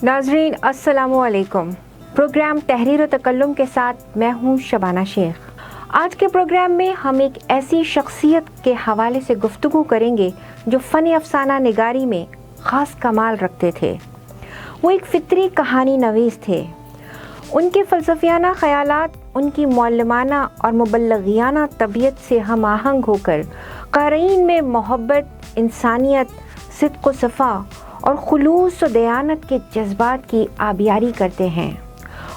नाज़रीन अस्सलामु अलैकुम। प्रोग्राम तहरीर व तकल्लुम के साथ मैं हूँ शबाना शेख। आज के प्रोग्राम में हम एक ऐसी शख्सियत के हवाले से गुफ्तगू करेंगे जो फ़न अफ़साना निगारी में ख़ास कमाल रखते थे। वो एक फ़ितरी कहानी नवीस थे। उनके फ़लसफ़ियाना ख़यालात उनकी मुअल्लिमाना और मुबल्लगियाना तबीयत से हम आहंग होकर क़ारीन में मोहब्बत, इंसानियत, सिद्क़ व सफ़ा और खुलूस व दयानत के जज्बात की आबियारी करते हैं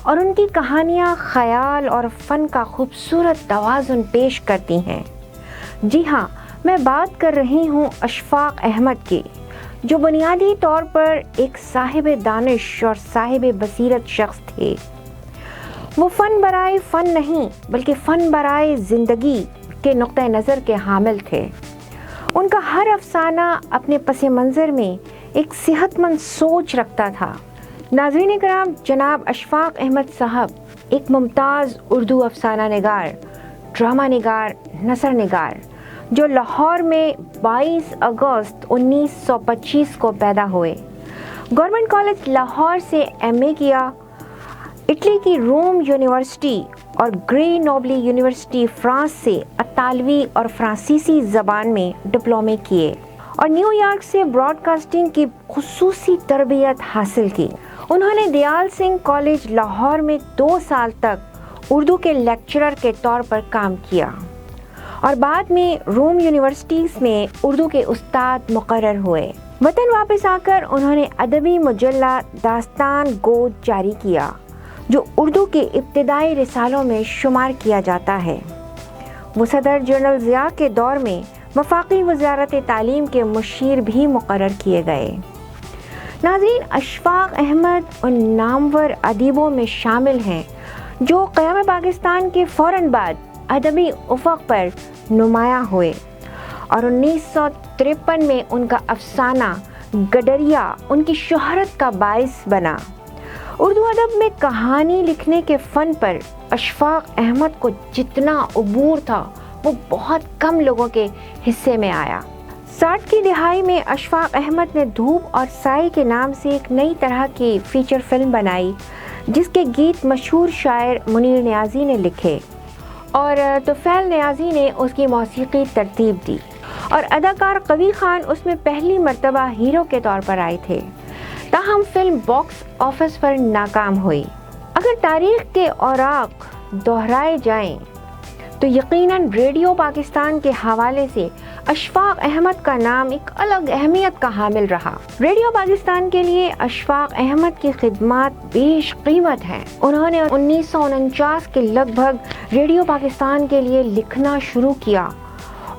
और उनकी कहानियाँ ख़याल और फ़न का खूबसूरत तवाज़ुन पेश करती हैं। जी हाँ, मैं बात कर रही हूँ अशफ़ाक़ अहमद की, जो बुनियादी तौर पर एक साहिब दानिश और साहिब बसीरत शख्स थे। वो फ़न बराए फ़न नहीं बल्कि फ़न बराए ज़िंदगी के नुक्ता नज़र के हामिल थे। उनका हर अफ़साना अपने पस मंज़र में एक सेहतमंद सोच रखता था। नाज़रीन कराम, जनाब अशफ़ाक़ अहमद साहब एक मुमताज़ उर्दू अफ़साना निगार, ड्रामा निगार, नसर निगार, जो लाहौर में 22 अगस्त 1925 को पैदा हुए। गवर्नमेंट कॉलेज लाहौर से MA किया। इटली की रोम यूनिवर्सिटी और ग्रेनोबली यूनिवर्सिटी फ्रांस से इतालवी और फ्रांसीसी ज़बान में डिप्लोमे किए और न्यूयॉर्क से ब्रॉडकास्टिंग की खुसूसी तरबियत हासिल की। उन्होंने दयाल सिंह कॉलेज लाहौर में 2 साल तक उर्दू के लेक्चरर के तौर पर काम किया और बाद में रोम यूनिवर्सिटीज़ में उर्दू के उस्ताद मुकर्रर हुए। वतन वापस आकर उन्होंने अदबी मुजल्ला दास्तान गोद जारी किया, जो उर्दू के इब्तिदाई रिसालों में शुमार किया जाता है। वो सदर जनरल ज़िया के दौर में वफाकी वज़ारत तालीम के मुशीर भी मुकर्रर किए गए। नाज़रीन, अशफ़ाक़ अहमद उन नामवर अदीबों में शामिल हैं जो क़याम पाकिस्तान के फ़ौरन बाद अदबी उफ़क़ पर नुमाया हुए और 1953 में उनका अफ़साना गडरिया उनकी शोहरत का बाइस बना। उर्दू अदब में कहानी लिखने के फ़न पर अशफ़ाक़ अहमद को जितना अबूर था वो बहुत कम लोगों के हिस्से में आया। 60 की दिहाई में अशफ़ाक़ अहमद ने धूप और साए के नाम से एक नई तरह की फ़ीचर फ़िल्म बनाई, जिसके गीत मशहूर शायर मुनीर नियाज़ी ने लिखे और तुफ़ैल नियाज़ी ने उसकी मौसीकी तरतीब दी और अदाकार कवी खान उसमें पहली मर्तबा हीरो के तौर पर आए थे। ताहम फिल्म बॉक्स ऑफिस पर नाकाम हुई। अगर तारीख़ के औराक दोहराए जाएं तो यकीनन रेडियो पाकिस्तान के हवाले से अशफ़ाक़ अहमद का नाम एक अलग अहमियत का हामिल रहा। रेडियो पाकिस्तान के लिए अशफ़ाक़ अहमद की खिदमत बेश कीमत हैं। उन्होंने 1949 के लगभग रेडियो पाकिस्तान के लिए लिखना शुरू किया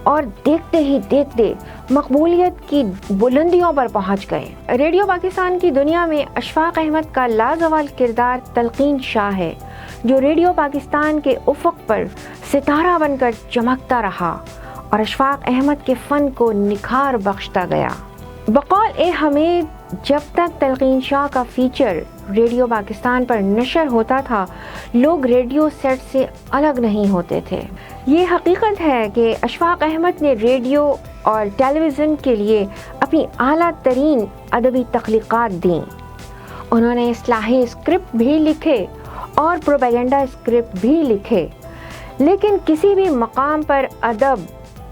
और देखते ही देखते मकबूलियत की बुलंदियों पर पहुंच गए। रेडियो पाकिस्तान की दुनिया में अशफ़ाक़ अहमद का लाजवाल किरदार तलक़ीन शाह है, जो रेडियो पाकिस्तान के उफ़क़ पर सितारा बनकर चमकता रहा और अशफ़ाक़ अहमद के फ़न को निखार बख्शता गया। बक़ौल हमीद, जब तक तलक़ीन शाह का फ़ीचर रेडियो पाकिस्तान पर नशर होता था, लोग रेडियो सेट से अलग नहीं होते थे। ये हकीकत है कि अशफ़ाक़ अहमद ने रेडियो और टेलीविज़न के लिए अपनी आला तरीन अदबी तख्लीक़ात दी। उन्होंने इस्लाही स्क्रिप्ट भी लिखे और प्रोपेगेंडा स्क्रिप्ट भी लिखे, लेकिन किसी भी मकाम पर अदब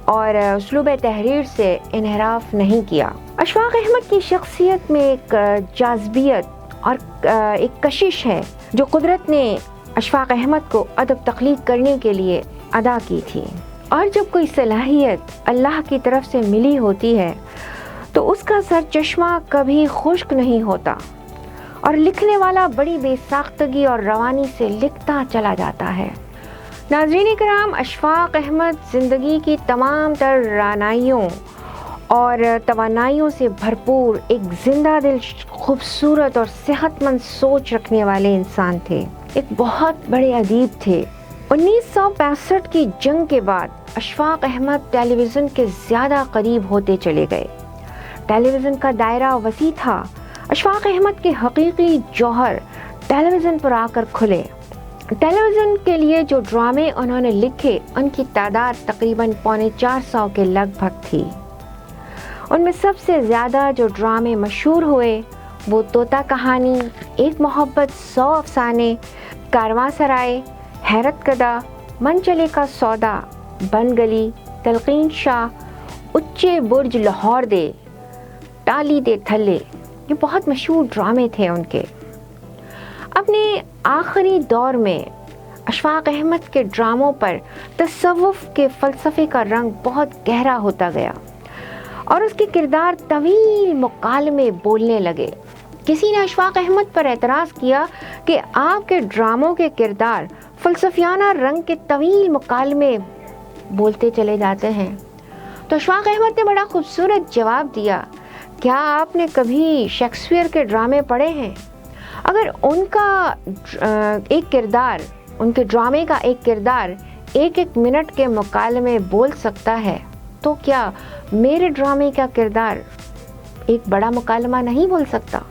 और उसलूब तहरीर से इन्हिराफ नहीं किया। अशफ़ाक़ अहमद की शख्सियत में एक जाज़बियत और एक कशिश है जो कुदरत ने अशफ़ाक़ अहमद को अदब तख्लीक़ करने के लिए अदा की थी। और जब कोई सलाहियत अल्लाह की तरफ से मिली होती है तो उसका सरचश्मा कभी खुश्क नहीं होता और लिखने वाला बड़ी बेसाख्तगी और रवानी से लिखता चला जाता है। नाज़रीन कराम, अशफ़ाक़ अहमद ज़िंदगी की तमाम तर रानाइयों और तवानाइयों से भरपूर एक जिंदा दिल, खूबसूरत और सेहतमंद सोच रखने वाले इंसान थे। एक बहुत बड़े अदीब थे। 1965 की जंग के बाद अशफ़ाक़ अहमद टेलीविज़न के ज़्यादा करीब होते चले गए। टेलीविज़न का दायरा वसी था। अशफ़ाक़ अहमद के हकीकी जौहर टेलीविज़न पर आकर खुले। टेलीविज़न के लिए जो ड्रामे उन्होंने लिखे, उनकी तादाद तकरीबन 450 के लगभग थी। उनमें सबसे ज़्यादा जो ड्रामे मशहूर हुए वो तोता कहानी, एक मोहब्बत, 100 अफसाने, कारवां सराय, हैरत कदा, मन चले का सौदा, बन गली, तलकीन शाह, उच्चे बुर्ज लाहौर दे, टाली दे थल्ले, ये बहुत मशहूर ड्रामे थे उनके। अपने आखिरी दौर में अशफाक अहमद के ड्रामों पर तसव्वुफ के फ़लसफ़े का रंग बहुत गहरा होता गया और उसके किरदार तवील मुकालमे बोलने लगे। किसी ने अशफाक अहमद पर एतराज़ किया कि आपके ड्रामों के किरदार फ़लसफ़ियाना रंग के तवील मुकालमे बोलते चले जाते हैं। तो अशफाक अहमद ने बड़ा खूबसूरत जवाब दिया, क्या आपने कभी शेक्सपियर के ड्रामे पढ़े हैं? अगर उनके ड्रामे का एक किरदार एक एक मिनट के मुकालमे बोल सकता है, तो क्या मेरे ड्रामे का किरदार एक बड़ा मुकालमा नहीं बोल सकता?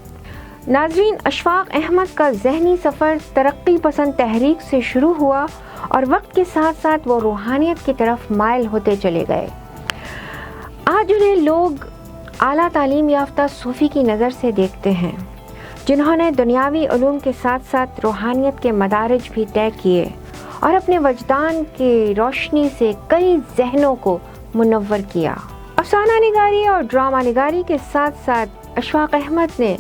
नाज़रीन, अशफाक अहमद का ज़हनी सफ़र तरक्की पसंद तहरीक से शुरू हुआ और वक्त के साथ साथ वो रूहानियत की तरफ माइल होते चले गए। आज उन्हें लोग आला तालीम याफ्ता सूफ़ी की नज़र से देखते हैं, जिन्होंने दुनियावी उलूम के साथ साथ रूहानियत के मदारिज भी तय किए और अपने वजदान की रोशनी से कई जहनों को मुनव्वर किया। अफसाना निगारी और ड्रामा निगारी के साथ साथ अशफाक अहमद ने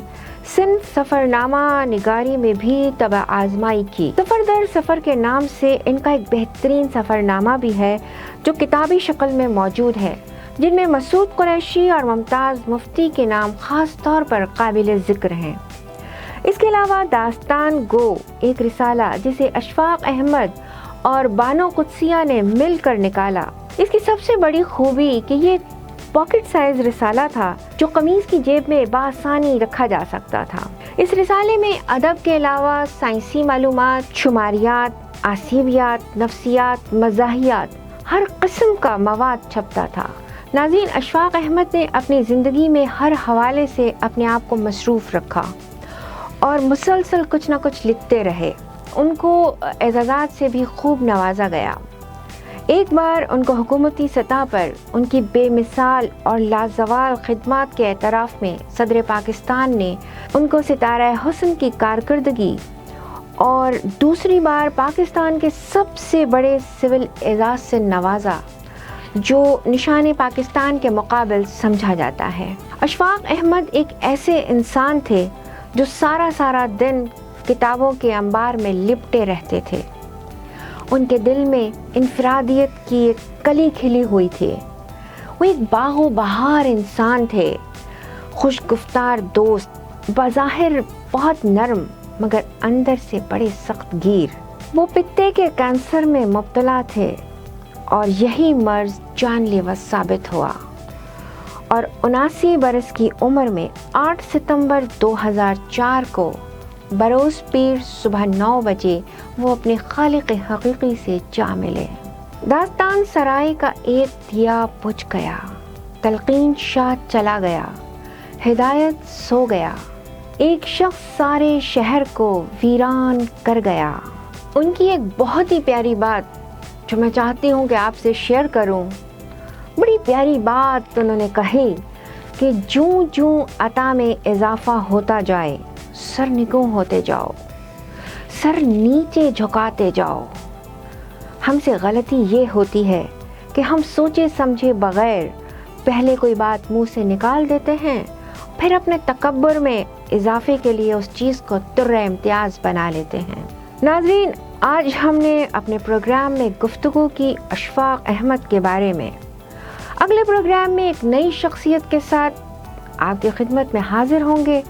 सिंध सफ़रनामा निगारी में भी तब आजमाई की। सफ़र दर सफ़र के नाम से इनका एक बेहतरीन सफ़रनामा भी है जो किताबी शक्ल में मौजूद है, जिनमें मसूद कुरैशी और मुमताज़ मुफ्ती के नाम ख़ास तौर पर काबिल ज़िक्र हैं। इसके अलावा दास्तान गो, एक रिसाला जिसे अशफाक अहमद और बानो कुदसिया ने मिलकर निकाला। इसकी सबसे बड़ी खूबी कि ये पॉकेट साइज रिसाला था जो कमीज़ की जेब में बासानी रखा जा सकता था। इस रिसाले में अदब के अलावा साइंसी मालूमात, शुमारियात, आसीबियात, नफ्सियात, मज़ाहियात, हर किस्म का मवाद छपता था। नाज़रीन, अशफाक अहमद ने अपनी ज़िंदगी में हर हवाले से अपने आप को मसरूफ़ रखा और मुसलसल कुछ ना कुछ लिखते रहे। उनको एजाज़ात से भी खूब नवाजा गया। एक बार उनको हुकूमती सतह पर उनकी बेमिसाल और लाजवाल खिदमात के एतराफ़ में सदर पाकिस्तान ने उनको सितारा हुस्न की कारकर्दगी और दूसरी बार पाकिस्तान के सबसे बड़े सिविल एजाज़ से नवाजा, जो निशान पाकिस्तान के मुकाबिल समझा जाता है। अशफाक अहमद एक ऐसे इंसान थे जो सारा दिन किताबों के अंबार में लिपटे रहते थे। उनके दिल में इनफरादियत की एक कली खिली हुई थी। वो एक बागो बहार इंसान थे, खुश गुफ्तार दोस्त, बज़ाहिर बहुत नरम मगर अंदर से बड़े सख्त गिर। वो पित्ते के कैंसर में मुब्तला थे और यही मर्ज जानलेवा साबित हुआ और 79 बरस की उम्र में 8 सितंबर 2004 को बरोज़ पीर सुबह 9 बजे वो अपने खालिक हकीकी से जा मिले। दास्तान सराय का एक दिया बुझ गया, तलकीन शाह चला गया, हिदायत सो गया, एक शख्स सारे शहर को वीरान कर गया। उनकी एक बहुत ही प्यारी बात जो मैं चाहती हूँ कि आपसे शेयर करूँ, बड़ी प्यारी बात उन्होंने कही कि जूं जूं अता में इजाफा होता जाए, सर निगों होते जाओ, सर नीचे झुकाते जाओ। हमसे गलती ये होती है कि हम सोचे समझे बगैर पहले कोई बात मुंह से निकाल देते हैं, फिर अपने तकब्बुर में इजाफे के लिए उस चीज़ को तुर्रे इम्तियाज़ बना लेते हैं। नाज़रीन, आज हमने अपने प्रोग्राम में गुफ्तगू की अशफाक अहमद के बारे में। अगले प्रोग्राम में एक नई शख्सियत के साथ आपकी खिदमत में हाजिर होंगे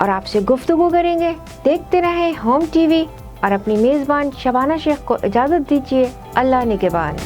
और आपसे गुफ्तगू करेंगे। देखते रहें होम टीवी और अपनी मेज़बान शबाना शेख को इजाज़त दीजिए। अल्लाह निगहबान।